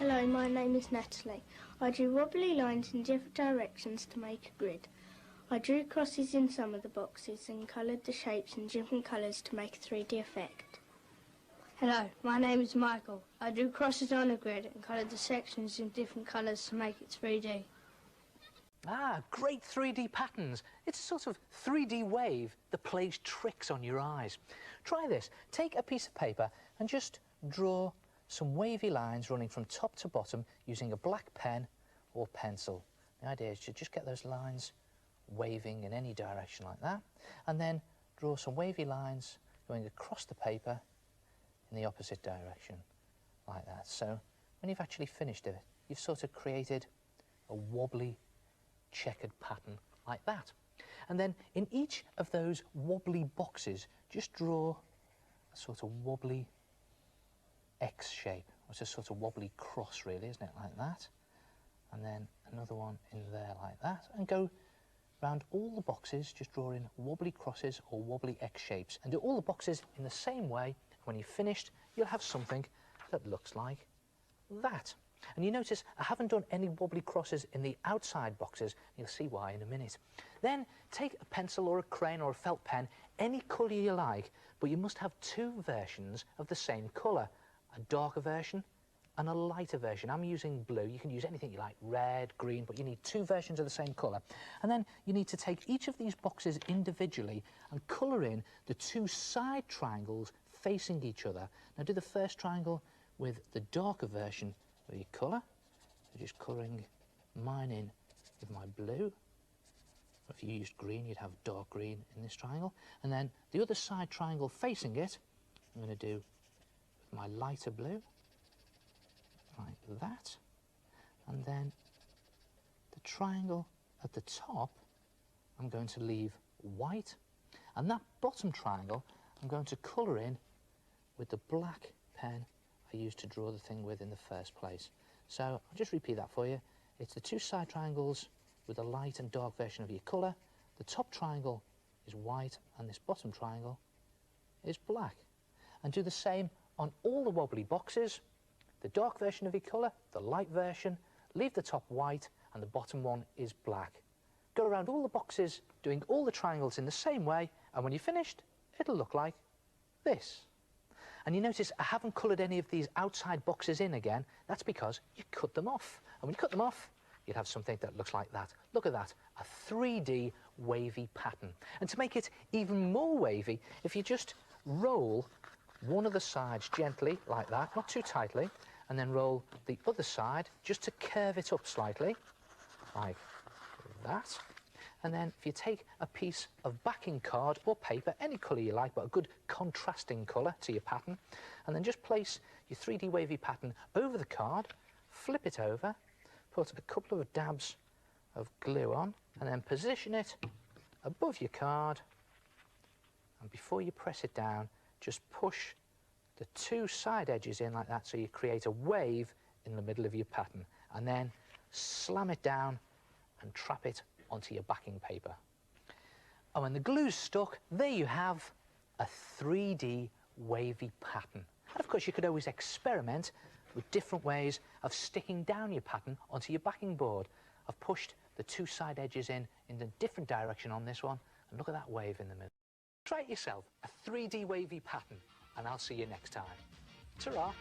Hello, my name is Natalie. I drew wobbly lines in different directions to make a grid. I drew crosses in some of the boxes and coloured the shapes in different colours to make a 3D effect. Hello, my name is Michael. I drew crosses on a grid and coloured the sections in different colours to make it 3D. Ah, great 3D patterns. It's a sort of 3D wave that plays tricks on your eyes. Try this. Take a piece of paper and just draw some wavy lines running from top to bottom using a black pen or pencil. The idea is to just get those lines waving in any direction like that, and then draw some wavy lines going across the paper in the opposite direction like that. So when you've actually finished it, you've sort of created a wobbly checkered pattern like that. And then in each of those wobbly boxes, just draw a sort of wobbly X shape. It's a sort of wobbly cross, really, isn't it, like that? And then another one in there like that, and go round all the boxes, just drawing wobbly crosses or wobbly X shapes, and do all the boxes in the same way. When you've finished, you'll have something that looks like that. And you notice I haven't done any wobbly crosses in the outside boxes. You'll see why in a minute. Then take a pencil or a crayon or a felt pen, any colour you like, but you must have two versions of the same colour, a darker version and a lighter version. I'm using blue. You can use anything you like, red, green, but you need two versions of the same colour. And then you need to take each of these boxes individually and colour in the two side triangles facing each other. Now do the first triangle with the darker version of your colour. So just colouring mine in with my blue. If you used green, you'd have dark green in this triangle. And then the other side triangle facing it, I'm going to do with my lighter blue, like that. And then the triangle at the top, I'm going to leave white. And that bottom triangle, I'm going to colour in with the black pen I used to draw the thing with in the first place. So I'll just repeat that for you. It's the two side triangles with a light and dark version of your colour. The top triangle is white and this bottom triangle is black. And do the same on all the wobbly boxes. The dark version of your colour, the light version, leave the top white and the bottom one is black. Go around all the boxes doing all the triangles in the same way, and when you're finished, it'll look like this. And you notice I haven't coloured any of these outside boxes in again. That's because you cut them off. And when you cut them off, you'd have something that looks like that. Look at that, a 3D wavy pattern. And to make it even more wavy, if you just roll one of the sides gently, like that, not too tightly, and then roll the other side just to curve it up slightly, like that. And then if you take a piece of backing card or paper, any colour you like, but a good contrasting colour to your pattern, and then just place your 3D wavy pattern over the card, flip it over, put a couple of dabs of glue on, and then position it above your card, and before you press it down, just push the two side edges in like that, so you create a wave in the middle of your pattern, and then slam it down and trap it onto your backing paper. And when the glue's stuck, there you have a 3D wavy pattern. And of course you could always experiment with different ways of sticking down your pattern onto your backing board. I've pushed the two side edges in a different direction on this one, and look at that wave in the middle. Try it yourself, a 3D wavy pattern, and I'll see you next time. Ta-ra!